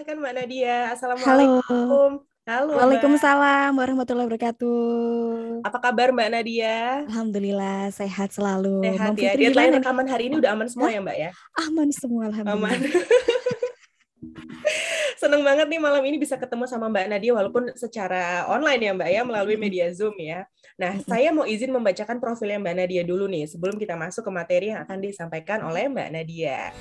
Silahkan Mbak Nadia. Halo, Assalamualaikum. Halo Mbak. Waalaikumsalam warahmatullahi wabarakatuh. Apa kabar Mbak Nadia? Alhamdulillah sehat selalu. Sehat Mam ya. Fitri Deadline gimana nih? rekaman hari ini udah aman semua Hah? ya Mbak ya? Aman semua, Aman. alhamdulillah. Seneng banget nih malam ini bisa ketemu sama Mbak Nadia walaupun secara online ya Mbak ya, melalui Mm-mm, media Zoom ya. Nah, mm-mm. saya mau izin membacakan profilnya Mbak Nadia dulu nih sebelum kita masuk ke materi yang akan disampaikan oleh Mbak Nadia.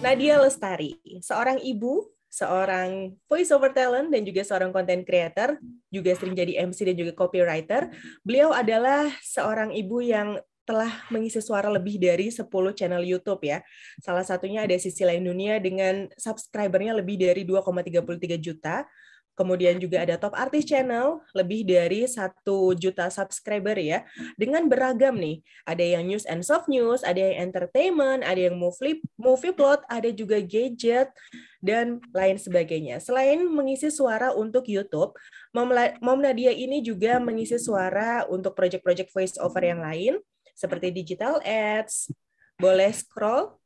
Nadia Lestari, seorang ibu, seorang voice over talent, dan juga seorang content creator, juga sering jadi MC dan juga copywriter. Beliau adalah seorang ibu yang telah mengisi suara lebih dari 10 channel YouTube ya. Salah satunya ada Sisi Lain Dunia dengan subscribernya lebih dari 2,33 juta. Kemudian juga ada Top Artist Channel, lebih dari 1 juta subscriber ya. Dengan beragam nih, ada yang news and soft news, ada yang entertainment, ada yang movie plot, ada juga gadget, dan lain sebagainya. Selain mengisi suara untuk YouTube, Mom Nadia ini juga mengisi suara untuk project-project voice over yang lain, seperti digital ads. Boleh scroll.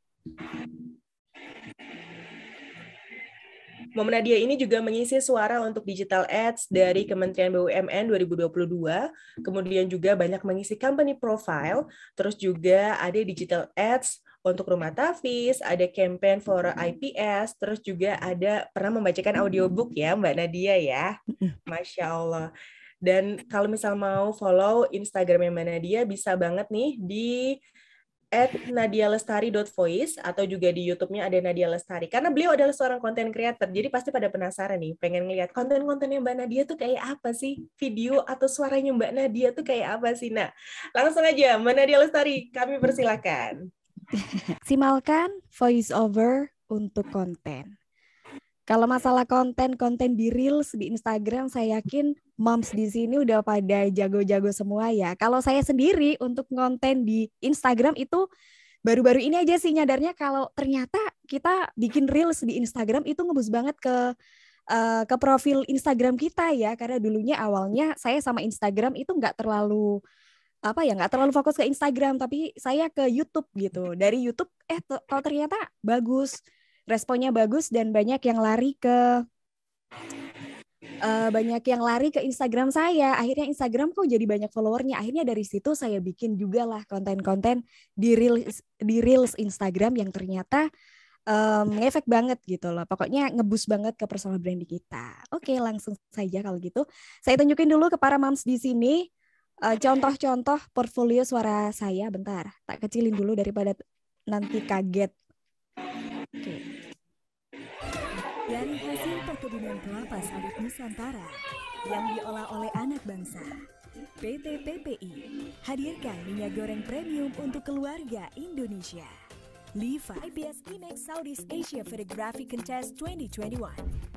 Mom Nadia ini juga mengisi suara untuk digital ads dari Kementerian BUMN 2022, kemudian juga banyak mengisi company profile, terus juga ada digital ads untuk rumah Tafis, ada campaign for IPS, terus juga ada pernah membacakan audiobook ya Mbak Nadia ya. Masya Allah. Dan kalau misal mau follow Instagramnya Mbak Nadia, bisa banget nih di @nadialestari.voice atau juga di YouTube-nya ada Nadia Lestari. Karena beliau adalah seorang content creator, jadi pasti pada penasaran nih, pengen ngeliat konten-kontennya Mbak Nadia tuh kayak apa sih? Video atau suaranya Mbak Nadia tuh kayak apa sih? Nah, langsung aja Mbak Nadia Lestari, kami persilakan. Maksimalkan voice over untuk konten. Kalau masalah konten di Reels di Instagram, saya yakin moms di sini udah pada jago-jago semua ya. Kalau saya sendiri untuk konten di Instagram itu baru-baru ini aja sih nyadarnya kalau ternyata kita bikin Reels di Instagram itu ngebus banget ke profil Instagram kita ya. Karena dulunya awalnya saya sama Instagram itu nggak terlalu fokus ke Instagram, tapi saya ke YouTube gitu. Dari YouTube kalau ternyata bagus, responnya bagus dan banyak yang lari ke Instagram saya. Akhirnya Instagram kok jadi banyak followernya. Akhirnya dari situ saya bikin juga lah konten-konten di Reels Instagram yang ternyata ngefek banget gitu loh. Pokoknya ngeboost banget ke personal branding kita. Oke, langsung saja kalau gitu. Saya tunjukin dulu ke para moms di sini contoh-contoh portfolio suara saya. Bentar, tak kecilin dulu daripada nanti kaget. Oke. Dari hasil perkebunan kelapa sawit Nusantara yang diolah oleh anak bangsa, PT PPI hadirkan minyak goreng premium untuk keluarga Indonesia. Liva IBS IMEX Southeast Asia Photography Contest 2021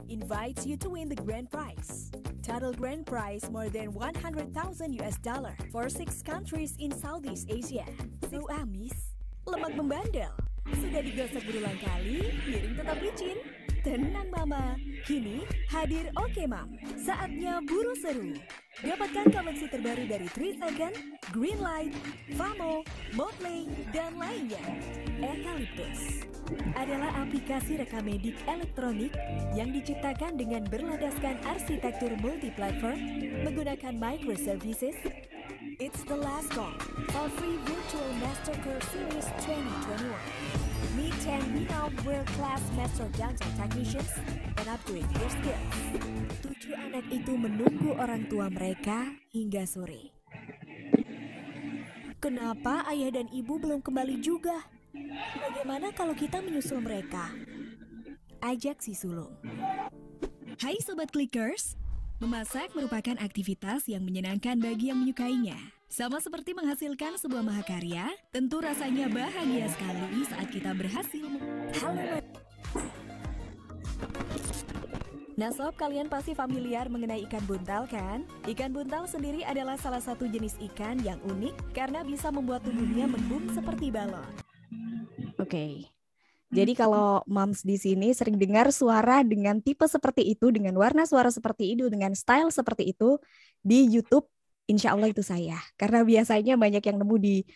invites you to win the grand prize. Total grand prize more than $100,000 for 6 countries in Southeast Asia. So amis, lemak membandel. Sudah digosok berulang kali, piring tetap licin. Tenang Mama, kini hadir Oke Mam. Saatnya buru seru. Dapatkan koleksi terbaru dari 3 Second, Greenlight, Famo, Motley, dan lainnya. Eucalyptus adalah aplikasi rekamedik elektronik yang diciptakan dengan berlandaskan arsitektur multi-platform menggunakan microservices. It's the last call for free virtual master course series 2021. Meet 10 renowned world-class master dancer technicians and upgrade your skills. 7 anak itu menunggu orang tua mereka hingga sore. Kenapa ayah dan ibu belum kembali juga? Bagaimana kalau kita menyusul mereka? Ajak si sulung. Hai Sobat Clickers, memasak merupakan aktivitas yang menyenangkan bagi yang menyukainya. Sama seperti menghasilkan sebuah mahakarya, tentu rasanya bahagia sekali saat kita berhasil. Halo. Nah sob, kalian pasti familiar mengenai ikan buntal kan? Ikan buntal sendiri adalah salah satu jenis ikan yang unik karena bisa membuat tubuhnya membung seperti balon. Oke. Jadi kalau moms di sini sering dengar suara dengan tipe seperti itu, dengan warna suara seperti itu, dengan style seperti itu di YouTube, insya Allah itu saya. Karena biasanya banyak yang nemu di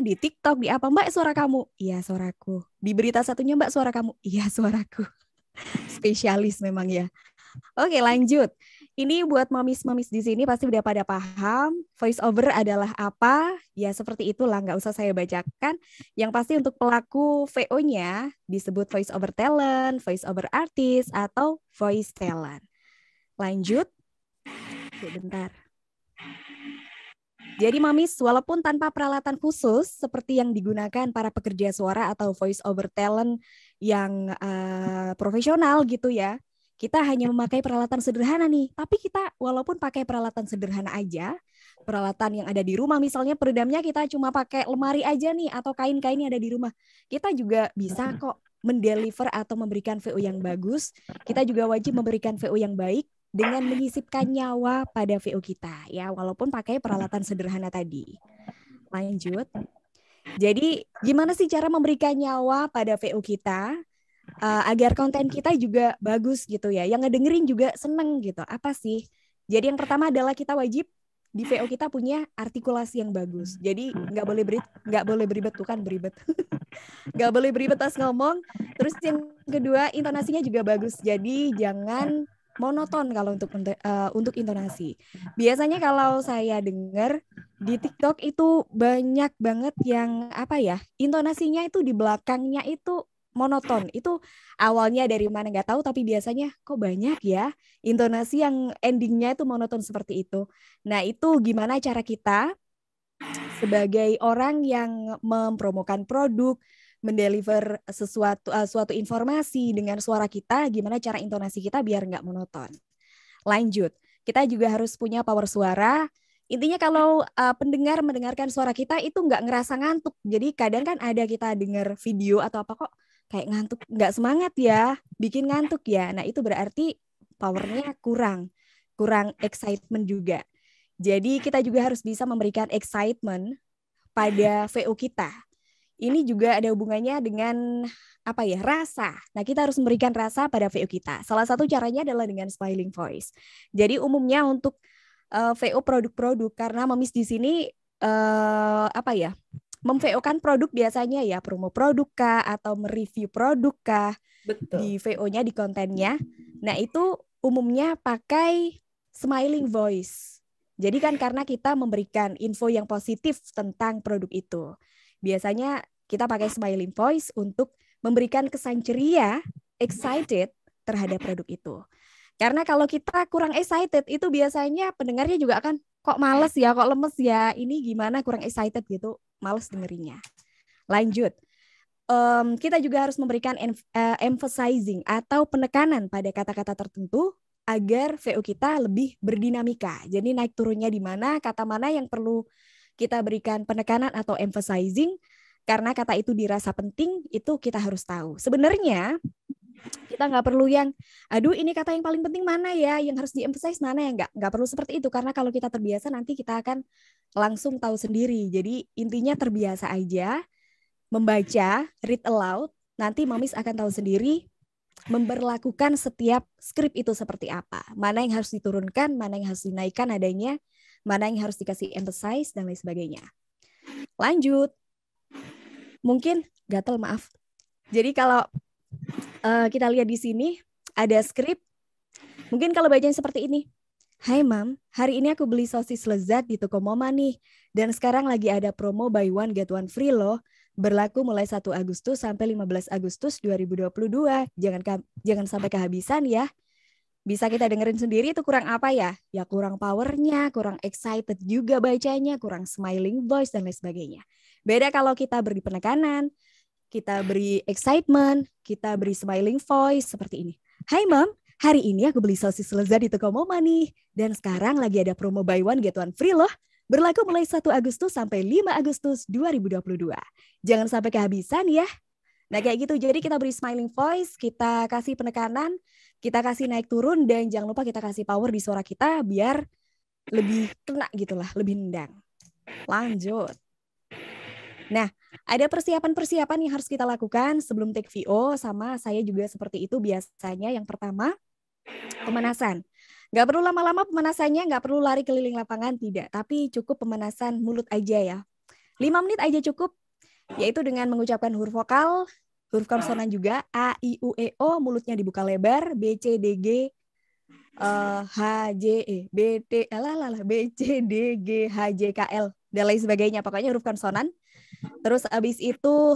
di TikTok, di apa, Mbak suara kamu? Iya suaraku. Di berita satunya Mbak suara kamu? Iya suaraku. Spesialis memang ya. Oke, lanjut. Ini buat mamis-mamis di sini pasti udah pada paham voice over adalah apa. Ya seperti itulah, nggak usah saya bacakan. Yang pasti untuk pelaku VO-nya disebut voice over talent, voice over artist, atau voice talent. Lanjut. Sebentar. Jadi mamis, walaupun tanpa peralatan khusus seperti yang digunakan para pekerja suara atau voice over talent yang profesional gitu ya, kita hanya memakai peralatan sederhana nih. Tapi kita walaupun pakai peralatan sederhana aja, peralatan yang ada di rumah, misalnya peredamnya kita cuma pakai lemari aja nih atau kain-kain yang ada di rumah, kita juga bisa kok mendeliver atau memberikan VO yang bagus. Kita juga wajib memberikan VO yang baik dengan menyisipkan nyawa pada VO kita ya, walaupun pakai peralatan sederhana tadi. Lanjut. Jadi gimana sih cara memberikan nyawa pada VO kita agar konten kita juga bagus gitu ya, yang ngedengerin juga seneng gitu. Apa sih? Jadi yang pertama adalah kita wajib di VO kita punya artikulasi yang bagus. Jadi nggak boleh beribet tuh kan, beribet. Nggak boleh beribet pas ngomong. Terus yang kedua, intonasinya juga bagus. Jadi jangan monoton kalau untuk intonasi. Biasanya kalau saya dengar di TikTok itu banyak banget yang intonasinya itu di belakangnya itu monoton. Itu awalnya dari mana nggak tahu, tapi biasanya kok banyak ya intonasi yang endingnya itu monoton seperti itu. Nah, itu gimana cara kita sebagai orang yang mempromokan produk, mendeliver suatu informasi dengan suara kita, gimana cara intonasi kita biar nggak monoton. Lanjut, kita juga harus punya power suara. Intinya kalau pendengar mendengarkan suara kita itu nggak ngerasa ngantuk. Jadi kadang kan ada kita dengar video atau apa kok kayak ngantuk, nggak semangat ya, bikin ngantuk ya. Nah itu berarti powernya kurang excitement juga. Jadi kita juga harus bisa memberikan excitement pada VO kita. Ini juga ada hubungannya dengan rasa. Nah, kita harus memberikan rasa pada VO kita. Salah satu caranya adalah dengan smiling voice. Jadi umumnya untuk VO produk-produk, karena Mamis di sini mem-VO-kan produk biasanya ya, promo produk kah atau mereview produk kah. Betul. Di VO-nya, di kontennya. Nah, itu umumnya pakai smiling voice. Jadi kan karena kita memberikan info yang positif tentang produk itu. Biasanya kita pakai smiling voice untuk memberikan kesan ceria, excited terhadap produk itu. Karena kalau kita kurang excited, itu biasanya pendengarnya juga akan, kok males ya, kok lemes ya, ini gimana kurang excited gitu, males dengerinnya. Lanjut. Kita juga harus memberikan emphasizing atau penekanan pada kata-kata tertentu agar VO kita lebih berdinamika. Jadi naik turunnya di mana, kata mana yang perlu kita berikan penekanan atau emphasizing, karena kata itu dirasa penting, itu kita harus tahu. Sebenarnya kita nggak perlu yang, aduh ini kata yang paling penting mana ya, yang harus di-emphasize mana ya, nggak perlu seperti itu, karena kalau kita terbiasa nanti kita akan langsung tahu sendiri. Jadi intinya terbiasa aja, membaca, read aloud, nanti Mamis akan tahu sendiri memberlakukan setiap skrip itu seperti apa. Mana yang harus diturunkan, mana yang harus dinaikkan adanya, mana yang harus dikasih emphasize, dan lain sebagainya. Lanjut. Mungkin gatel, maaf. Jadi kalau kita lihat di sini, ada skrip. Mungkin kalau bacanya seperti ini. Hai Mam, hari ini aku beli sosis lezat di toko Moma nih. Dan sekarang lagi ada promo buy one get one free loh. Berlaku mulai 1 Agustus sampai 15 Agustus 2022. Jangan sampai kehabisan ya. Bisa kita dengerin sendiri itu kurang apa ya? Ya kurang powernya, kurang excited juga bacanya, kurang smiling voice, dan lain sebagainya. Beda kalau kita beri penekanan, kita beri excitement, kita beri smiling voice seperti ini. Hai Mam, hari ini aku beli sosis lezat di toko Moma nih. Dan sekarang lagi ada promo buy one get one free loh. Berlaku mulai 1 Agustus sampai 5 Agustus 2022. Jangan sampai kehabisan ya. Nah kayak gitu, jadi kita beri smiling voice, kita kasih penekanan, kita kasih naik turun, dan jangan lupa kita kasih power di suara kita biar lebih kena gitulah, lebih nendang. Lanjut. Nah, ada persiapan-persiapan yang harus kita lakukan sebelum take VO, sama saya juga seperti itu biasanya. Yang pertama, pemanasan. Nggak perlu lama-lama pemanasannya, nggak perlu lari keliling lapangan, tidak. Tapi cukup pemanasan mulut aja ya. 5 menit aja cukup, yaitu dengan mengucapkan huruf vokal, huruf konsonan juga, A, I, U, E, O, mulutnya dibuka lebar, B, C, D, G, H, J, E, B, T, B, C, D, G, H, J, K, L, dan lain sebagainya. Pokoknya huruf konsonan. Terus abis itu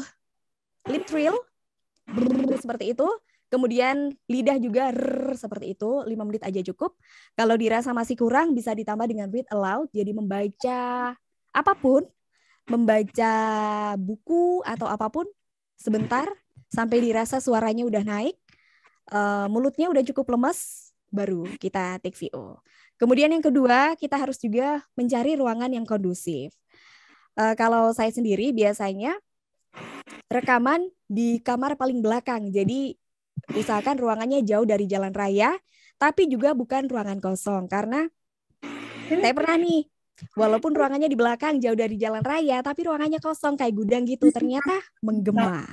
lip trill, seperti itu. Kemudian lidah juga seperti itu, 5 menit aja cukup. Kalau dirasa masih kurang bisa ditambah dengan read aloud, jadi membaca apapun, membaca buku atau apapun sebentar sampai dirasa suaranya udah naik, mulutnya udah cukup lemes, baru kita take VO. Kemudian yang kedua, kita harus juga mencari ruangan yang kondusif. Kalau saya sendiri biasanya rekaman di kamar paling belakang, jadi usahakan ruangannya jauh dari jalan raya, tapi juga bukan ruangan kosong. Karena saya pernah nih, walaupun ruangannya di belakang jauh dari jalan raya, tapi ruangannya kosong kayak gudang gitu, ternyata menggema.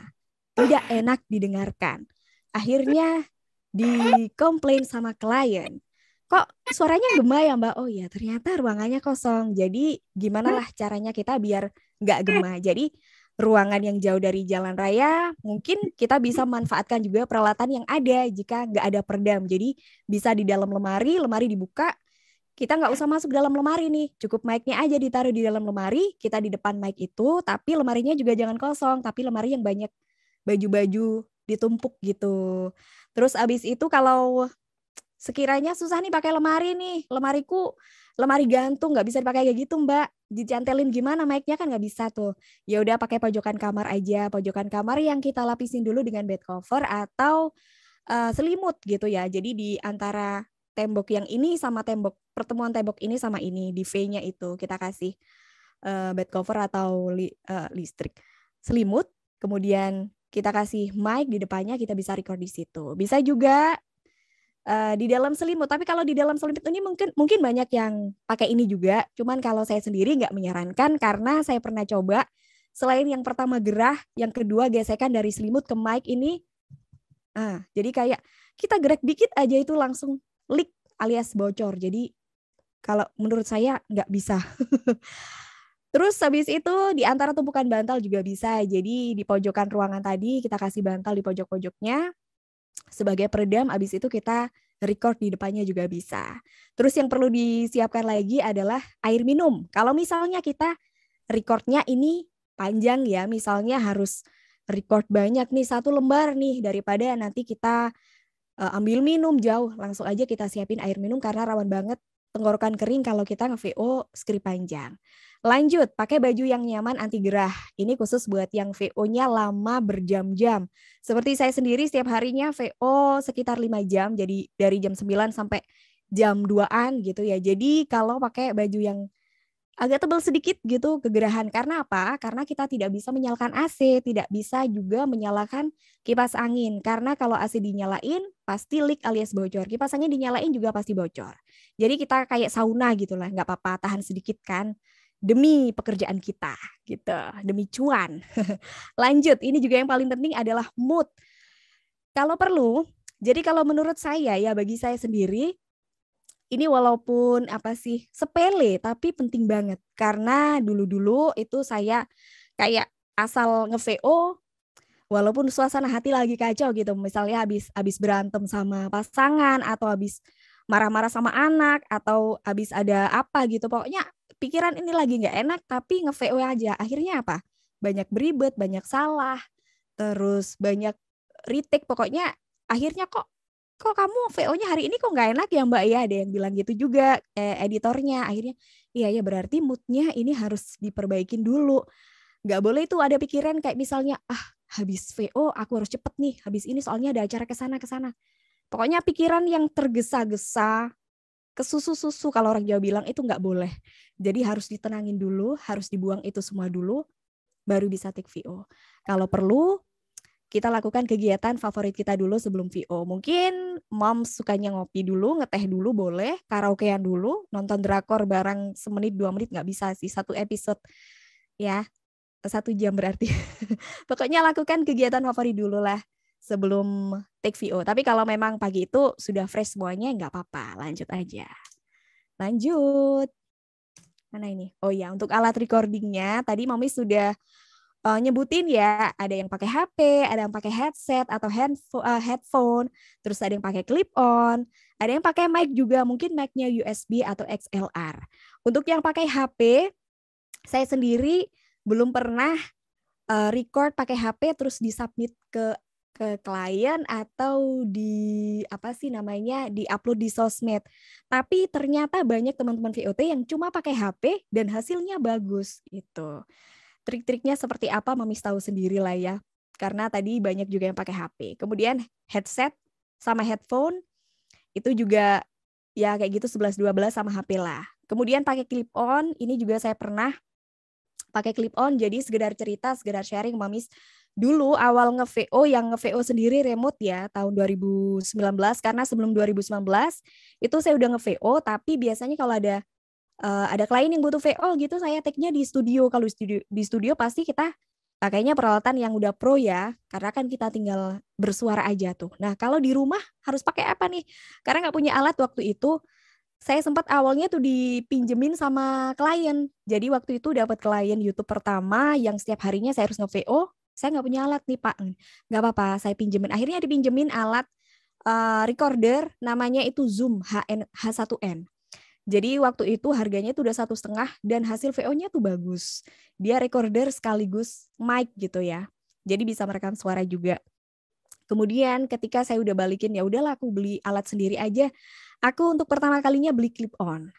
Tidak enak didengarkan. Akhirnya dikomplain sama klien. Kok suaranya gema ya Mbak? Oh ya, ternyata ruangannya kosong. Jadi gimana lah caranya kita biar nggak gema. Jadi ruangan yang jauh dari jalan raya, mungkin kita bisa manfaatkan juga peralatan yang ada jika nggak ada peredam. Jadi bisa di dalam lemari, lemari dibuka, kita nggak usah masuk dalam lemari nih, cukup mic-nya aja ditaruh di dalam lemari, kita di depan mic itu, tapi lemarinya juga jangan kosong, tapi lemari yang banyak baju-baju ditumpuk gitu. Terus abis itu kalau sekiranya susah nih pakai lemari nih, lemariku lemari gantung nggak bisa dipakai kayak gitu Mbak, dicantelin gimana mic-nya kan nggak bisa tuh. Ya udah pakai pojokan kamar aja, pojokan kamar yang kita lapisin dulu dengan bed cover atau selimut gitu ya. Jadi di antara tembok yang ini sama tembok, pertemuan tembok ini sama ini, di V-nya itu kita kasih bed cover atau listrik, selimut, kemudian kita kasih mic di depannya, kita bisa record di situ. Bisa juga di dalam selimut. Tapi kalau di dalam selimut ini mungkin banyak yang pakai ini juga. Cuman kalau saya sendiri nggak menyarankan karena saya pernah coba. Selain yang pertama gerah, yang kedua gesekan dari selimut ke mic ini. Jadi kayak kita gerak dikit aja itu langsung leak alias bocor. Jadi kalau menurut saya nggak bisa. Terus habis itu di antara tumpukan bantal juga bisa. Jadi di pojokan ruangan tadi kita kasih bantal di pojok-pojoknya sebagai peredam, habis itu kita record di depannya juga bisa. Terus yang perlu disiapkan lagi adalah air minum. Kalau misalnya kita recordnya ini panjang ya, misalnya harus record banyak nih, 1 lembar nih, daripada nanti kita ambil minum jauh, langsung aja kita siapin air minum karena rawan banget tenggorokan kering kalau kita nge-VO skrip panjang. Lanjut, pakai baju yang nyaman anti gerah. Ini khusus buat yang VO-nya lama berjam-jam. Seperti saya sendiri setiap harinya VO sekitar 5 jam, jadi dari jam 9 sampai jam 2-an gitu ya. Jadi kalau pakai baju yang agak tebal sedikit gitu kegerahan. Karena apa? Karena kita tidak bisa menyalakan AC, tidak bisa juga menyalakan kipas angin. Karena kalau AC dinyalain pasti leak alias bocor. Kipas angin dinyalain juga pasti bocor. Jadi kita kayak sauna gitu lah, nggak apa-apa, tahan sedikit kan. Demi pekerjaan kita gitu, demi cuan. Lanjut, ini juga yang paling penting adalah mood. Kalau perlu, jadi kalau menurut saya ya, bagi saya sendiri, ini walaupun sepele tapi penting banget. Karena dulu-dulu itu saya kayak asal nge-VO walaupun suasana hati lagi kacau gitu. Misalnya habis berantem sama pasangan atau habis marah-marah sama anak atau habis ada apa gitu. Pokoknya pikiran ini lagi nggak enak tapi nge-VO aja. Akhirnya apa? Banyak beribet, banyak salah, terus banyak retake. Pokoknya akhirnya kok kamu VO-nya hari ini kok nggak enak ya Mbak ya, ada yang bilang gitu juga editornya. Akhirnya iya berarti moodnya ini harus diperbaikin dulu, nggak boleh itu ada pikiran kayak misalnya habis VO aku harus cepet nih, habis ini soalnya ada acara kesana. Pokoknya pikiran yang tergesa-gesa kesusu-susu kalau orang Jawa bilang itu nggak boleh. Jadi harus ditenangin dulu, harus dibuang itu semua dulu, baru bisa take VO. Kalau perlu kita lakukan kegiatan favorit kita dulu sebelum VO. Mungkin moms sukanya ngopi dulu, ngeteh dulu boleh, karaokean dulu, nonton drakor bareng 1-2 menit nggak bisa sih, 1 episode ya, 1 jam berarti. Pokoknya lakukan kegiatan favorit dulu lah sebelum take VO. Tapi kalau memang pagi itu sudah fresh semuanya nggak apa-apa, lanjut aja. Lanjut. Mana ini? Oh ya, untuk alat recordingnya tadi Mami sudah nyebutin ya, ada yang pakai HP, ada yang pakai headset atau headphone, terus ada yang pakai clip on, ada yang pakai mic juga, mungkin mic-nya USB atau XLR. Untuk yang pakai HP, saya sendiri belum pernah record pakai HP terus disubmit ke klien atau di di-upload di sosmed. Tapi ternyata banyak teman-teman VOT yang cuma pakai HP dan hasilnya bagus gitu. Trik-triknya seperti apa Mami tahu sendiri lah ya. Karena tadi banyak juga yang pakai HP. Kemudian headset sama headphone itu juga ya kayak gitu 11-12 sama HP lah. Kemudian pakai clip on, ini juga saya pernah pakai clip on, jadi sekedar cerita, sekedar sharing Mami. Dulu awal nge-VO yang nge-VO sendiri remote ya tahun 2019, karena sebelum 2019 itu saya udah nge-VO, tapi biasanya kalau ada klien yang butuh VO gitu, saya take-nya di studio. Kalau di studio pasti kita pakainya peralatan yang udah pro ya, karena kan kita tinggal bersuara aja tuh. Nah kalau di rumah harus pakai apa nih? Karena nggak punya alat waktu itu. Saya sempat awalnya tuh dipinjemin sama klien. Jadi waktu itu dapat klien YouTube pertama yang setiap harinya saya harus nge-VO. Saya nggak punya alat nih Pak. Nggak apa-apa, saya pinjemin. Akhirnya dipinjemin alat recorder, namanya itu Zoom H1N. Jadi waktu itu harganya tuh udah 1,5 dan hasil VO-nya tuh bagus. Dia recorder sekaligus mic gitu ya. Jadi bisa merekam suara juga. Kemudian ketika saya udah balikin, ya udahlah aku beli alat sendiri aja. Aku untuk pertama kalinya beli clip on.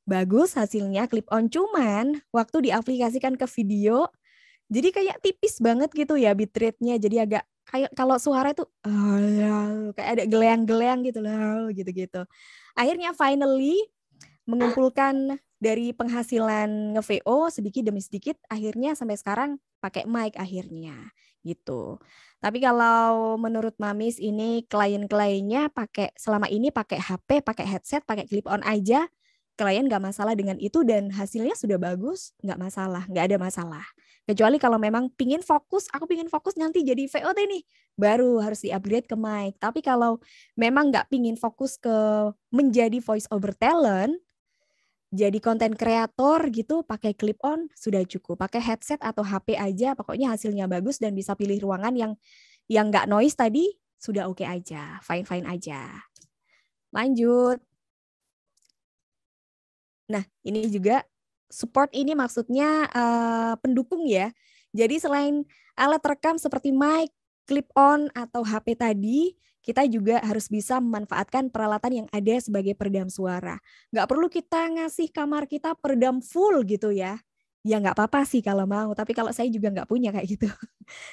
Bagus hasilnya clip on, cuman waktu diaplikasikan ke video, jadi kayak tipis banget gitu ya bitrate-nya. Jadi agak kayak kalau suara itu kayak ada geleang-geleang gitu loh, gitu-gitu. Akhirnya finally mengumpulkan dari penghasilan nge-VO sedikit demi sedikit, akhirnya sampai sekarang pakai mic akhirnya gitu. Tapi kalau menurut Mamis ini klien-kliennya selama ini pakai HP, pakai headset, pakai clip on aja, klien nggak masalah dengan itu dan hasilnya sudah bagus, nggak masalah, nggak ada masalah. Kecuali kalau memang aku pingin fokus nanti jadi VOT nih, baru harus di-upgrade ke mic. Tapi kalau memang nggak pingin fokus ke menjadi voice over talent, jadi konten kreator gitu, pakai clip on sudah cukup. Pakai headset atau HP aja, pokoknya hasilnya bagus dan bisa pilih ruangan yang nggak noise tadi, sudah oke aja, fine-fine aja. Lanjut. Nah, ini juga support ini maksudnya pendukung ya. Jadi selain alat rekam seperti mic, clip on atau HP tadi, kita juga harus bisa memanfaatkan peralatan yang ada sebagai peredam suara. Nggak perlu kita ngasih kamar kita peredam full gitu ya. Ya nggak apa-apa sih kalau mau, tapi kalau saya juga nggak punya kayak gitu.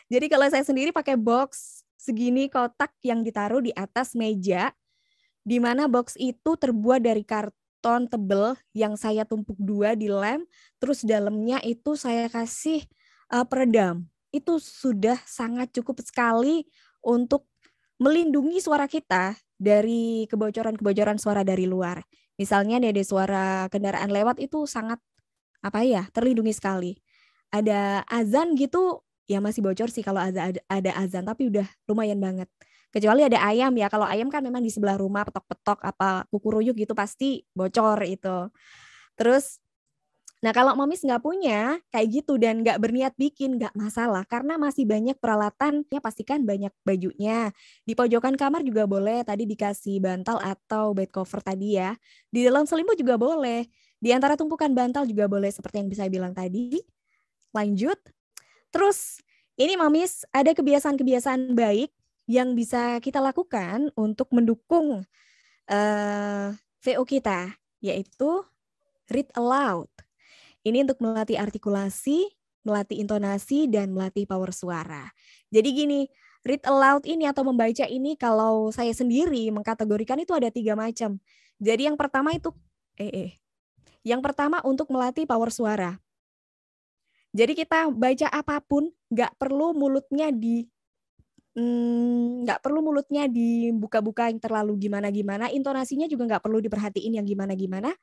Jadi kalau saya sendiri pakai box segini kotak yang ditaruh di atas meja, di mana box itu terbuat dari karton tebel yang saya tumpuk 2 di lem, terus dalamnya itu saya kasih peredam. Itu sudah sangat cukup sekali untuk melindungi suara kita dari kebocoran-kebocoran suara dari luar. Misalnya ada suara kendaraan lewat itu sangat terlindungi sekali. Ada azan gitu, ya masih bocor sih kalau ada azan, tapi udah lumayan banget. Kecuali ada ayam ya, kalau ayam kan memang di sebelah rumah, petok-petok apa kukuruyuk gitu pasti bocor itu. Terus nah kalau Mamis nggak punya kayak gitu dan nggak berniat bikin, nggak masalah. Karena masih banyak peralatan, ya pastikan banyak bajunya. Di pojokan kamar juga boleh, tadi dikasih bantal atau bed cover tadi ya. Di dalam selimut juga boleh. Di antara tumpukan bantal juga boleh, seperti yang bisa bilang tadi. Lanjut. Terus ini Mamis ada kebiasaan-kebiasaan baik yang bisa kita lakukan untuk mendukung VO kita, yaitu read aloud. Ini untuk melatih artikulasi, melatih intonasi, dan melatih power suara. Jadi gini, read aloud ini atau membaca ini kalau saya sendiri mengkategorikan itu ada 3 macam. Jadi yang pertama itu, yang pertama untuk melatih power suara. Jadi kita baca apapun, nggak perlu mulutnya dibuka-buka yang terlalu gimana-gimana, intonasinya juga nggak perlu diperhatiin yang gimana-gimana.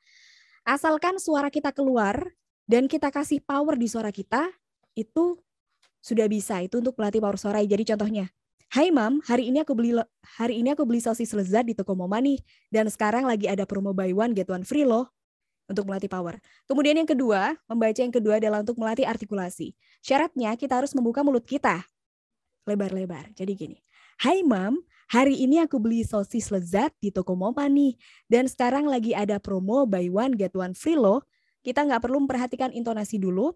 Asalkan suara kita keluar, dan kita kasih power di suara kita, itu sudah bisa. Itu untuk melatih power suara. Jadi contohnya, "Hai Mam, hari ini aku beli sosis lezat di toko Moma nih, dan sekarang lagi ada promo buy one get one free loh." untuk melatih power. Kemudian yang kedua, membaca yang kedua adalah untuk melatih artikulasi. Syaratnya kita harus membuka mulut kita lebar-lebar. Jadi gini, "Hai Mam, hari ini aku beli sosis lezat di toko Mama nih. Dan sekarang lagi ada promo buy one get one free loh." Kita nggak perlu memperhatikan intonasi dulu.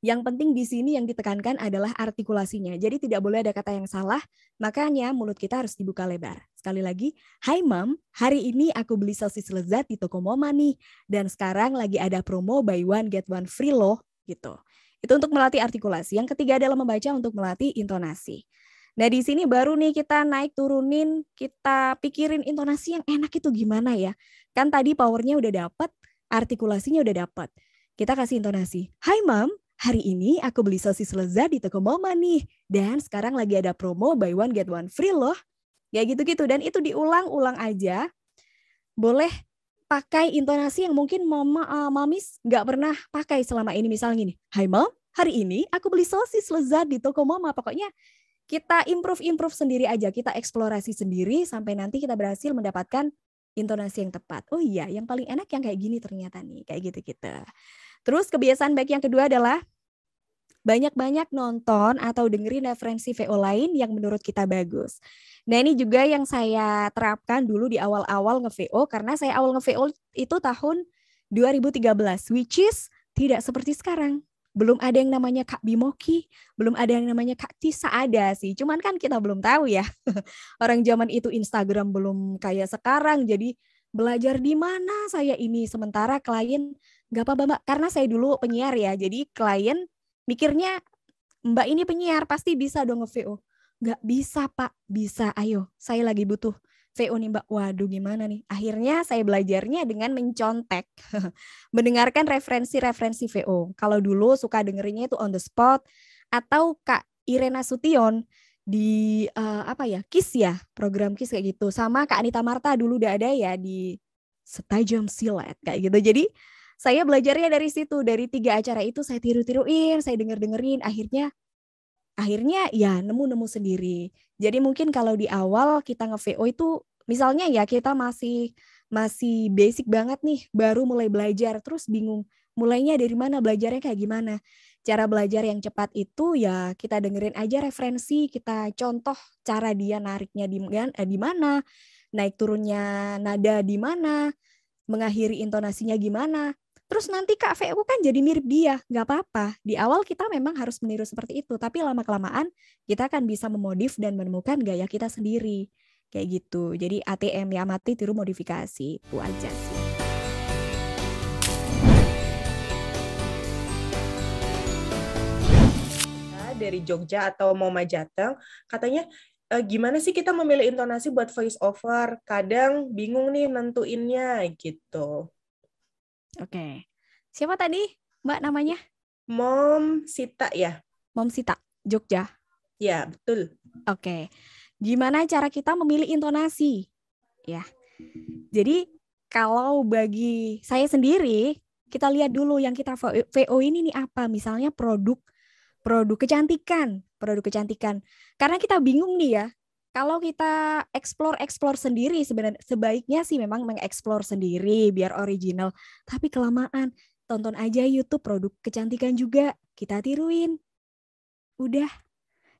Yang penting di sini yang ditekankan adalah artikulasinya. Jadi tidak boleh ada kata yang salah, makanya mulut kita harus dibuka lebar. Sekali lagi, "Hai Mam, hari ini aku beli sosis lezat di toko Mama nih. Dan sekarang lagi ada promo buy one get one free loh." Gitu. Itu untuk melatih artikulasi. Yang ketiga adalah membaca untuk melatih intonasi. Nah di sini baru nih kita naik turunin, kita pikirin intonasi yang enak itu gimana ya. Kan tadi powernya udah dapat, artikulasinya udah dapat. Kita kasih intonasi, "Hai Mam, hari ini aku beli sosis lezat di toko Mama nih. Dan sekarang lagi ada promo buy one get one free loh." Ya gitu-gitu. Dan itu diulang-ulang aja. Boleh pakai intonasi yang mungkin mamis nggak pernah pakai selama ini. Misalnya gini, "Hai Mam, hari ini aku beli sosis lezat di toko Mama." Pokoknya kita improve sendiri aja. Kita eksplorasi sendiri sampai nanti kita berhasil mendapatkan intonasi yang tepat. Oh iya, yang paling enak yang kayak gini ternyata nih. Kayak gitu-gitu. Terus kebiasaan baik yang kedua adalah banyak-banyak nonton atau dengerin referensi VO lain yang menurut kita bagus. Nah ini juga yang saya terapkan dulu di awal-awal nge-VO, karena saya awal nge-VO itu tahun 2013, which is tidak seperti sekarang. Belum ada yang namanya Kak Bimoki, belum ada yang namanya Kak Tisa, ada sih. Cuman kan kita belum tahu ya. Orang zaman itu Instagram belum kayak sekarang, jadi belajar di mana saya ini. Sementara klien nggak apa-apa Mbak, karena saya dulu penyiar ya, jadi klien mikirnya Mbak ini penyiar pasti bisa dong nge-VO. Nggak bisa Pak, bisa, ayo saya lagi butuh VO nih Mbak. Waduh gimana nih, akhirnya saya belajarnya dengan mencontek mendengarkan referensi-referensi VO. Kalau dulu suka dengerinnya itu on the spot, atau Kak Irena Sution di KIS ya, program KIS kayak gitu, sama Kak Anita Marta dulu udah ada ya di Setajam Silat kayak gitu. Jadi saya belajarnya dari situ, dari 3 acara itu saya tiru-tiruin, saya denger-dengerin, akhirnya ya nemu sendiri. Jadi mungkin kalau di awal kita nge-VO itu misalnya ya kita masih basic banget nih, baru mulai belajar, terus bingung mulainya dari mana, belajarnya kayak gimana. Cara belajar yang cepat itu ya kita dengerin aja referensi, kita contoh cara dia nariknya di mana, naik turunnya nada di mana, mengakhiri intonasinya gimana. Terus nanti Kak VO kan jadi mirip dia, nggak apa-apa. Di awal kita memang harus meniru seperti itu, tapi lama-kelamaan kita akan bisa memodif dan menemukan gaya kita sendiri. Kayak gitu. Jadi ATM ya, amati tiru modifikasi. Itu aja sih. Dari Jogja atau Mama Jateng, katanya gimana sih kita memilih intonasi buat voice over? Kadang bingung nih nentuinnya gitu. Oke. Siapa tadi Mbak namanya? Mom Sita ya? Mom Sita, Jogja. Ya, betul. Oke. Gimana cara kita memilih intonasi? Ya. Jadi kalau bagi saya sendiri, kita lihat dulu yang kita VO ini nih apa. Misalnya produk kecantikan. Karena kita bingung nih ya. Kalau kita explore sendiri, sebaiknya sih memang mengeksplor sendiri biar original. Tapi kelamaan, tonton aja YouTube produk kecantikan juga, kita tiruin. Udah,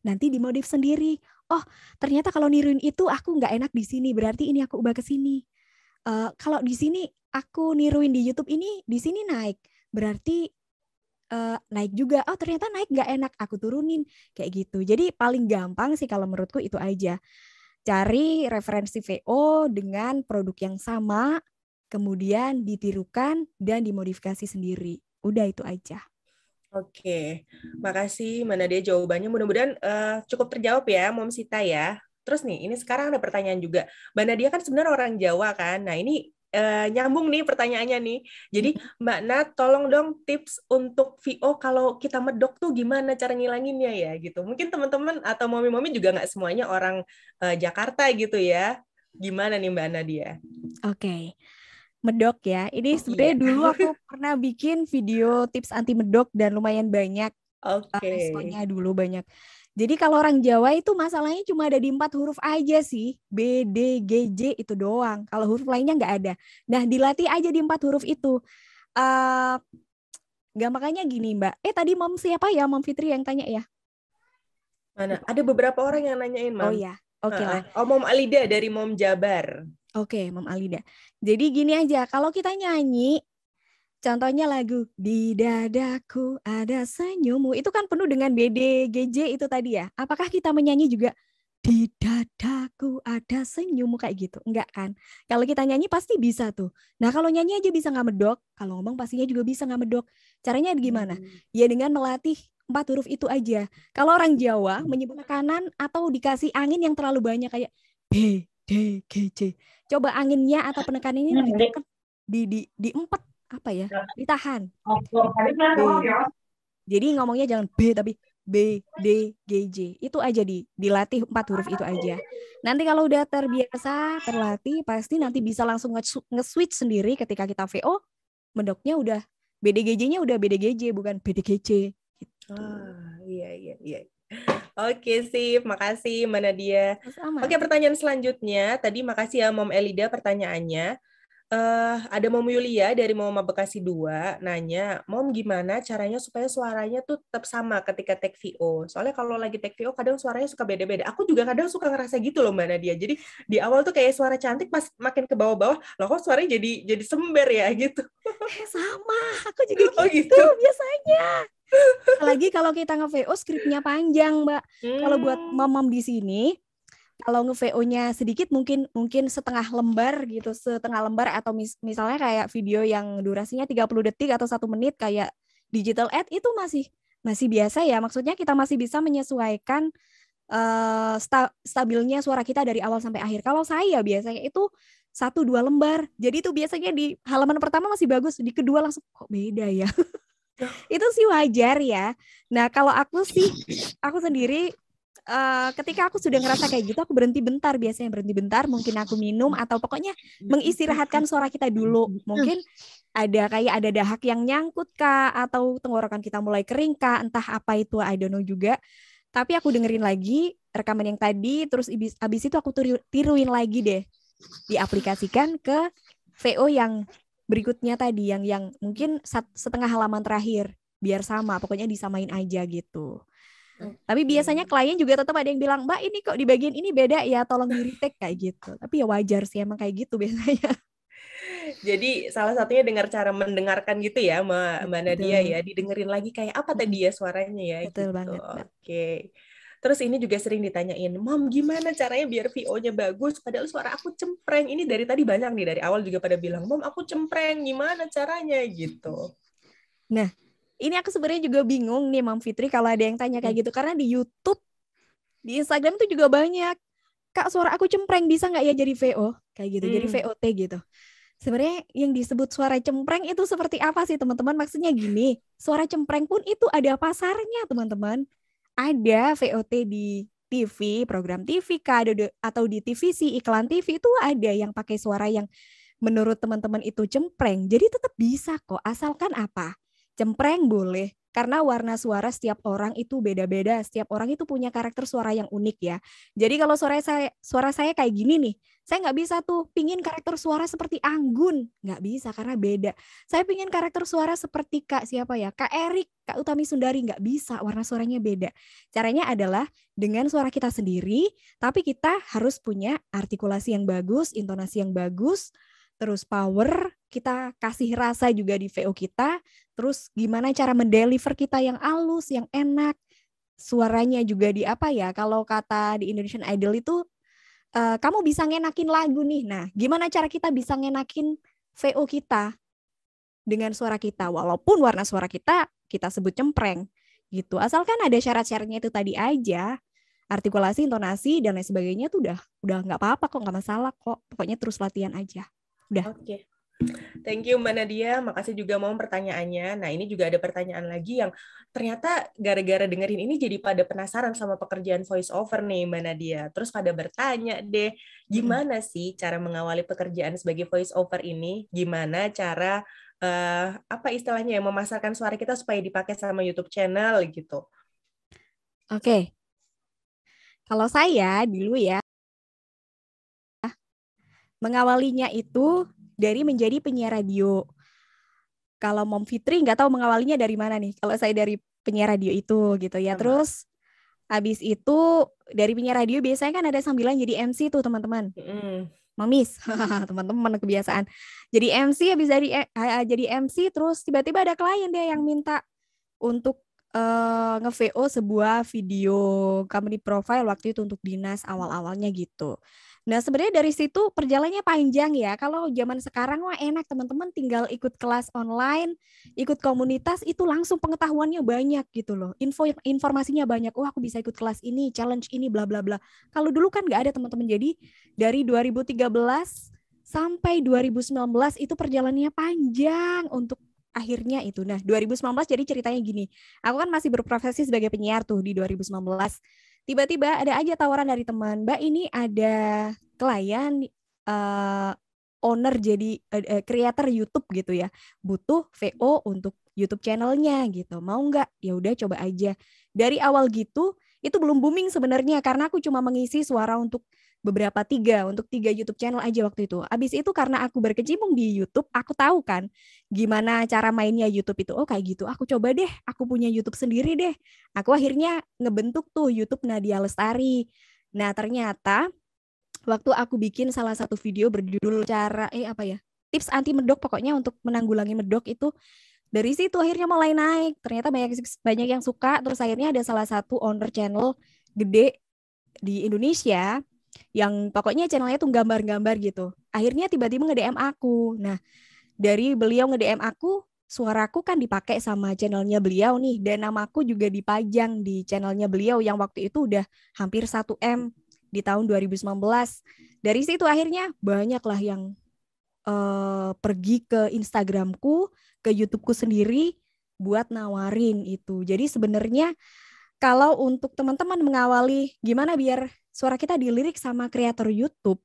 nanti dimodif sendiri. Oh, ternyata kalau niruin itu aku nggak enak di sini, berarti ini aku ubah ke sini. Kalau di sini aku niruin di YouTube ini, di sini naik, berarti naik juga. Oh ternyata naik nggak enak, aku turunin kayak gitu. Jadi paling gampang sih kalau menurutku itu aja. Cari referensi VO dengan produk yang sama, kemudian ditirukan dan dimodifikasi sendiri. Udah itu aja. Oke, makasih Mbak Nadia jawabannya. Mudah-mudahan cukup terjawab ya, Mom Sita ya. Terus nih, ini sekarang ada pertanyaan juga. Mbak Nadia kan sebenarnya orang Jawa kan. Nah ini nyambung nih pertanyaannya nih. Jadi Mbak Nat, tolong dong tips untuk VO kalau kita medok tuh gimana cara ngilanginnya ya gitu. Mungkin teman-teman atau momi-momi juga nggak semuanya orang Jakarta gitu ya. Gimana nih Mbak Nadia? Oke. Medok ya. Ini sebenarnya dulu aku pernah bikin video tips anti medok dan lumayan banyak responnya dulu banyak. Jadi kalau orang Jawa itu masalahnya cuma ada di 4 huruf aja sih. B, D, G, J itu doang. Kalau huruf lainnya nggak ada. Nah, dilatih aja di 4 huruf itu. Eh Gampangnya gini, Mbak. Tadi Mom siapa ya? Mom Fitri yang tanya ya? Mana? Ada beberapa orang yang nanyain, Oh Mam. ya, oke lah. Oh, Mom Alida dari Mom Jabar. Oke, Mom Alida. Jadi gini aja, kalau kita nyanyi, contohnya lagu Di Dadaku Ada Senyummu, itu kan penuh dengan BDGJ itu tadi ya. Apakah kita menyanyi juga Di Dadaku Ada Senyummu kayak gitu? Enggak kan? Kalau kita nyanyi pasti bisa tuh. Nah kalau nyanyi aja bisa nggak medok, kalau ngomong pastinya juga bisa nggak medok. Caranya gimana? Ya dengan melatih 4 huruf itu aja. Kalau orang Jawa menyebut kanan atau dikasih angin yang terlalu banyak kayak B, D, G, J. Coba anginnya atau penekanannya di 4 apa ya? Ditahan. B. Jadi ngomongnya jangan B tapi B, D, G, J. Itu aja dilatih 4 huruf itu aja. Nanti kalau udah terbiasa, terlatih, pasti nanti bisa langsung nge-switch sendiri ketika kita VO, medoknya udah BDGJ-nya udah BDGJ bukan BDGJ. Gitu. Iya. Oke, sip. Makasih, Mbak Nadia. Sama. Oke, pertanyaan selanjutnya. Tadi makasih ya, Mom Elida, pertanyaannya. Ada Mom Yulia dari Mama Bekasi 2 nanya, Mom gimana caranya supaya suaranya tuh tetap sama ketika take VO? Soalnya kalau lagi take VO kadang suaranya suka beda-beda. Aku juga kadang suka ngerasa gitu loh Mbak Nadia. Jadi di awal tuh kayak suara cantik, pas makin ke bawah-bawah, loh kok suaranya jadi sember ya gitu. Sama, aku juga Oh gitu biasanya. Apalagi kalau kita nge-VO skripnya panjang, Mbak. Kalau buat mom-mom di sini, kalau nge-VO-nya sedikit mungkin setengah lembar gitu, setengah lembar atau misalnya kayak video yang durasinya 30 detik atau 1 menit kayak digital ad itu masih biasa ya. Maksudnya kita masih bisa menyesuaikan stabilnya suara kita dari awal sampai akhir. Kalau saya biasanya itu 1-2 lembar. Jadi itu biasanya di halaman pertama masih bagus, di kedua langsung kok beda ya. Itu sih wajar ya. Nah kalau aku sendiri ketika aku sudah ngerasa kayak gitu, aku berhenti bentar, biasanya berhenti bentar, mungkin aku minum atau pokoknya mengistirahatkan suara kita dulu. Mungkin ada dahak yang nyangkut kah, atau tenggorokan kita mulai kering kah, entah apa itu, I don't know juga. Tapi aku dengerin lagi rekaman yang tadi, terus abis itu aku tiruin lagi deh, diaplikasikan ke VO yang berikutnya tadi, yang mungkin setengah halaman terakhir, biar sama, pokoknya disamain aja gitu. Tapi biasanya klien juga tetap ada yang bilang, Mbak ini kok di bagian ini beda ya, tolong di retake kayak gitu. Tapi ya wajar sih, emang kayak gitu biasanya. Jadi salah satunya cara mendengarkan gitu ya Mbak Nadia ya, didengerin lagi kayak apa tadi ya suaranya ya. Betul gitu. banget, Mbak. Oke. Terus ini juga sering ditanyain, Mom gimana caranya biar VO-nya bagus? Padahal suara aku cempreng. Ini dari tadi banyak nih, dari awal juga pada bilang, Mom aku cempreng, gimana caranya gitu. Nah, ini aku sebenarnya juga bingung nih Mom Fitri kalau ada yang tanya kayak gitu. Karena di YouTube, di Instagram itu juga banyak. Kak suara aku cempreng, bisa nggak ya jadi VO? Kayak gitu, jadi VOT gitu. Sebenarnya yang disebut suara cempreng itu seperti apa sih teman-teman? Maksudnya gini, suara cempreng pun itu ada pasarnya teman-teman. Ada VOT di TV, program TV atau di TVC, iklan TV itu ada yang pakai suara yang menurut teman-teman itu cempreng. Jadi tetap bisa kok, asalkan apa? Cempreng boleh. Karena warna suara setiap orang itu beda-beda. Setiap orang itu punya karakter suara yang unik ya. Jadi kalau suara saya kayak gini nih, saya nggak bisa tuh pingin karakter suara seperti Anggun. Nggak bisa karena beda. Saya pingin karakter suara seperti Kak siapa ya? Kak Erik, Kak Utami Sundari. Nggak bisa, warna suaranya beda. Caranya adalah dengan suara kita sendiri, tapi kita harus punya artikulasi yang bagus, intonasi yang bagus, terus power, kita kasih rasa juga di VO kita, terus gimana cara mendeliver kita yang halus, yang enak, suaranya juga di apa ya, kalau kata di Indonesian Idol itu, kamu bisa ngenakin lagu nih, nah gimana cara kita bisa ngenakin VO kita dengan suara kita, walaupun warna suara kita sebut cempreng, gitu, asalkan ada syarat-syaratnya itu tadi aja, artikulasi, intonasi, dan lain sebagainya tuh udah nggak apa-apa kok, nggak masalah kok, pokoknya terus latihan aja. Udah. Oke. Thank you Mbak Nadia, makasih juga mau pertanyaannya. Nah ini juga ada pertanyaan lagi yang ternyata gara-gara dengerin ini jadi pada penasaran sama pekerjaan voice over nih Mbak Nadia. Terus pada bertanya deh, gimana sih cara mengawali pekerjaan sebagai voice over ini? Gimana cara, apa istilahnya ya, memasarkan suara kita supaya dipakai sama YouTube channel gitu? Oke. Kalau saya dulu ya, mengawalinya itu dari menjadi penyiar radio. Kalau Mom Fitri nggak tahu mengawalinya dari mana nih. Kalau saya dari penyiar radio itu gitu ya. Sama. Terus habis itu dari penyiar radio biasanya kan ada sambilan jadi MC tuh teman-teman. Mamis, teman-teman kebiasaan. Jadi MC habis dari jadi MC terus tiba-tiba ada klien dia yang minta untuk nge-VO sebuah video company profile waktu itu untuk dinas awal-awalnya gitu. Nah sebenarnya dari situ perjalanannya panjang ya. Kalau zaman sekarang mah enak teman-teman tinggal ikut kelas online, ikut komunitas itu langsung pengetahuannya banyak gitu loh. Informasinya banyak. Oh aku bisa ikut kelas ini, challenge ini, bla bla bla. Kalau dulu kan nggak ada teman-teman. Jadi dari 2013 sampai 2019 itu perjalanannya panjang untuk akhirnya itu. Nah, 2019 jadi ceritanya gini. Aku kan masih berprofesi sebagai penyiar tuh di 2019. Tiba-tiba ada aja tawaran dari teman, Mbak ini ada klien owner jadi creator YouTube gitu ya. Butuh VO untuk YouTube channelnya gitu. Mau nggak? Ya udah coba aja. Dari awal gitu, itu belum booming sebenarnya karena aku cuma mengisi suara untuk untuk tiga YouTube channel aja waktu itu. Abis itu karena aku berkecimpung di YouTube, aku tahu kan gimana cara mainnya YouTube itu. Oh kayak gitu, aku coba deh, aku punya YouTube sendiri deh. Aku akhirnya ngebentuk tuh YouTube Nadia Lestari. Nah ternyata waktu aku bikin salah satu video berjudul tips anti medok pokoknya untuk menanggulangi medok itu, dari situ akhirnya mulai naik. Ternyata banyak yang suka. Terus akhirnya ada salah satu owner channel gede di Indonesia yang pokoknya channelnya tuh gambar-gambar gitu. Akhirnya tiba-tiba nge-DM aku. Nah, dari beliau nge-DM aku, suaraku kan dipakai sama channelnya beliau nih. Dan namaku juga dipajang di channelnya beliau yang waktu itu udah hampir 1M di tahun 2019. Dari situ akhirnya banyaklah yang pergi ke Instagramku, ke YouTubeku sendiri buat nawarin itu. Jadi sebenarnya kalau untuk teman-teman mengawali gimana biar suara kita dilirik sama kreator YouTube,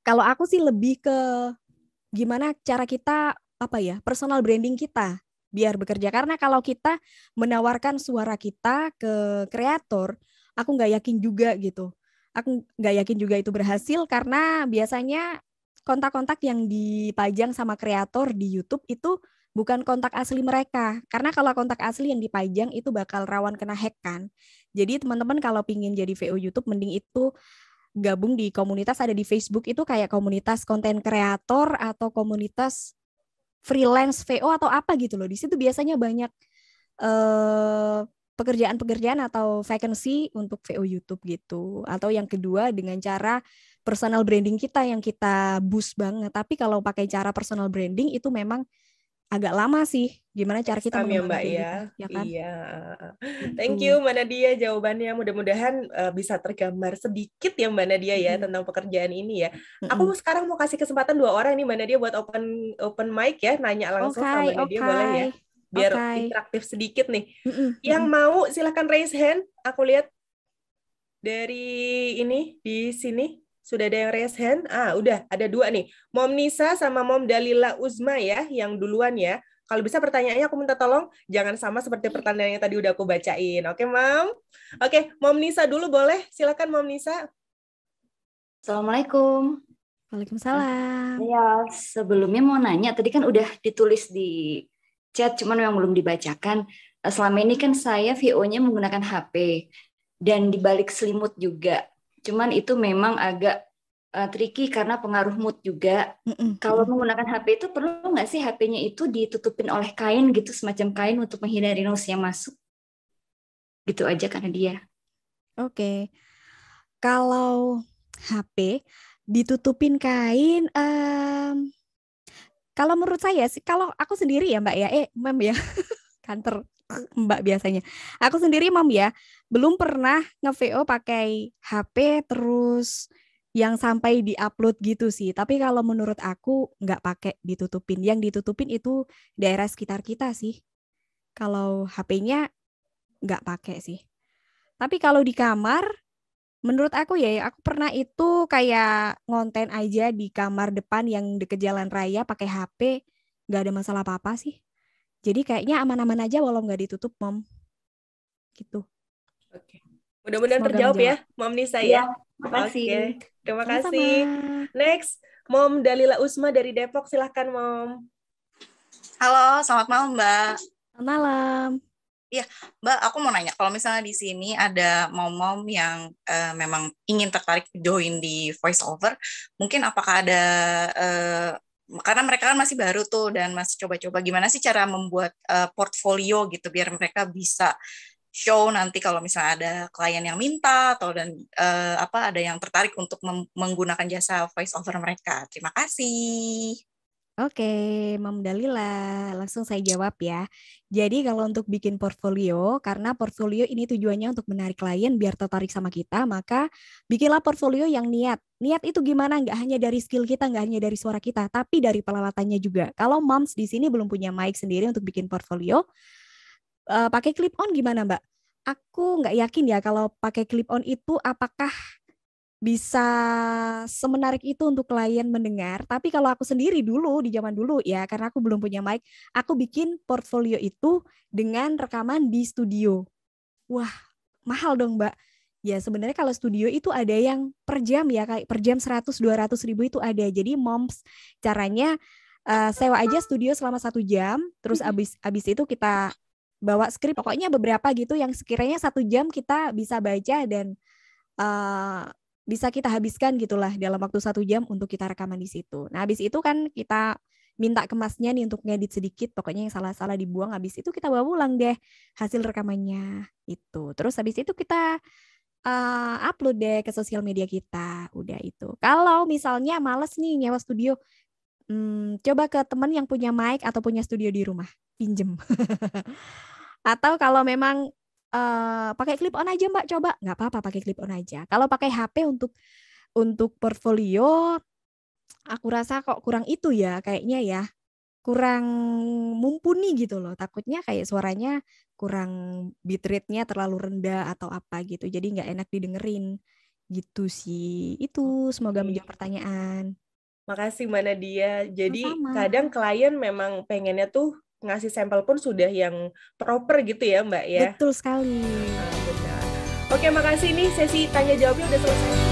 kalau aku sih lebih ke gimana cara kita personal branding kita biar bekerja. Karena kalau kita menawarkan suara kita ke kreator, aku nggak yakin juga gitu. Aku nggak yakin juga itu berhasil karena biasanya kontak-kontak yang dipajang sama kreator di YouTube itu bukan kontak asli mereka. Karena kalau kontak asli yang dipajang itu bakal rawan kena hack kan. Jadi teman-teman kalau pingin jadi VO YouTube mending itu gabung di komunitas ada di Facebook itu kayak komunitas konten kreator atau komunitas freelance VO atau apa gitu loh. Di situ biasanya banyak pekerjaan-pekerjaan atau vacancy untuk VO YouTube gitu. Atau yang kedua dengan cara personal branding kita yang kita boost banget. Tapi kalau pakai cara personal branding itu memang agak lama sih. Gimana cara kita Ya mengembangkan Mbak diri ya. kita, ya kan? Iya. Gitu. Thank you Mbak Nadia jawabannya. Mudah-mudahan bisa tergambar sedikit ya Mbak Nadia ya tentang pekerjaan ini ya. Aku sekarang mau kasih kesempatan 2 orang nih Mbak Nadia buat open mic ya, nanya langsung sama Mbak Nadia boleh ya? Biar interaktif sedikit nih. Yang mau silakan raise hand. Aku lihat dari ini di sini. Sudah ada yang raise hand? Udah. Ada 2 nih. Mom Nisa sama Mom Dalila Uzma ya, yang duluan ya. Kalau bisa pertanyaannya aku minta tolong jangan sama seperti pertanyaan yang tadi udah aku bacain. Oke, Mom? Oke, Mom Nisa dulu boleh? Silakan Mom Nisa. Assalamualaikum. Waalaikumsalam. Ya, sebelumnya mau nanya, tadi kan udah ditulis di chat, cuman memang belum dibacakan. Selama ini kan saya VO-nya menggunakan HP dan dibalik selimut juga. Cuman itu memang agak tricky karena pengaruh mood juga. Kalau menggunakan HP itu perlu nggak sih HP-nya itu ditutupin oleh kain gitu, semacam kain untuk menghindari noise yang masuk? Gitu aja karena dia. Oke. Kalau HP ditutupin kain, kalau menurut saya sih, kalau aku sendiri ya Mbak ya, Mem ya, kantor Mbak biasanya. Aku sendiri Mem ya, belum pernah nge-VO pakai HP terus yang sampai di-upload gitu sih. Tapi kalau menurut aku nggak pakai ditutupin. Yang ditutupin itu daerah sekitar kita sih. Kalau HP-nya nggak pakai sih. Tapi kalau di kamar, menurut aku ya, aku pernah itu kayak ngonten aja di kamar depan yang deket jalan raya pakai HP, nggak ada masalah apa-apa sih. Jadi kayaknya aman-aman aja walau nggak ditutup, Mom. Gitu. Oke. Mudah-mudahan Semoga terjawab menjawab. ya, Mom Nisa Iya, ya. makasih. Oke, terima Sama-sama. kasih. Next, Mom Dalila Usma dari Depok, silahkan Mom. Halo, selamat malam Mbak. Selamat malam. Mbak, aku mau nanya, kalau misalnya di sini ada mom-mom yang memang ingin tertarik join di voice over, mungkin apakah ada, karena mereka kan masih baru tuh dan masih coba-coba, gimana sih cara membuat portfolio gitu biar mereka bisa show nanti kalau misalnya ada klien yang minta atau ada yang tertarik untuk menggunakan jasa voice over mereka. Terima kasih. Oke, Mam Dalila, langsung saya jawab ya. Jadi kalau untuk bikin portfolio, karena portfolio ini tujuannya untuk menarik klien biar tertarik sama kita, maka bikinlah portfolio yang niat. Niat itu gimana? Nggak hanya dari skill kita, nggak hanya dari suara kita, tapi dari peralatannya juga. Kalau moms di sini belum punya mic sendiri untuk bikin portfolio, pakai clip on gimana, Mbak? Aku nggak yakin ya kalau pakai clip on itu apakah bisa semenarik itu untuk klien mendengar. Tapi kalau aku sendiri dulu, di zaman dulu ya, karena aku belum punya mic, aku bikin portfolio itu dengan rekaman di studio. Wah, mahal dong Mbak. Ya sebenarnya kalau studio itu ada yang per jam ya, kayak per jam 100-200 ribu itu ada. Jadi moms caranya sewa aja studio selama 1 jam, terus abis itu kita bawa skrip, pokoknya beberapa gitu yang sekiranya 1 jam kita bisa baca dan bisa kita habiskan gitulah dalam waktu 1 jam untuk kita rekaman di situ. Nah habis itu kan kita minta ke masnya nih untuk ngedit sedikit, pokoknya yang salah-salah dibuang, habis itu kita bawa pulang deh hasil rekamannya itu. Terus habis itu kita upload deh ke sosial media kita, udah itu. Kalau misalnya males nih nyewa studio, coba ke teman yang punya mic atau punya studio di rumah, pinjem. Atau kalau memang pakai clip on aja Mbak, coba nggak apa-apa pakai clip on aja. Kalau pakai HP untuk portfolio, aku rasa kok kurang itu ya kayaknya ya, kurang mumpuni gitu loh. Takutnya kayak suaranya kurang bitrate-nya terlalu rendah atau apa gitu, jadi nggak enak didengerin gitu sih. Itu semoga menjawab pertanyaan. Makasih Mbak Nadia. Jadi Sama-sama. kadang klien memang pengennya tuh ngasih sampel pun sudah yang proper gitu ya Mbak ya. Betul sekali. Benar. Oke, makasih nih sesi tanya jawabnya udah selesai.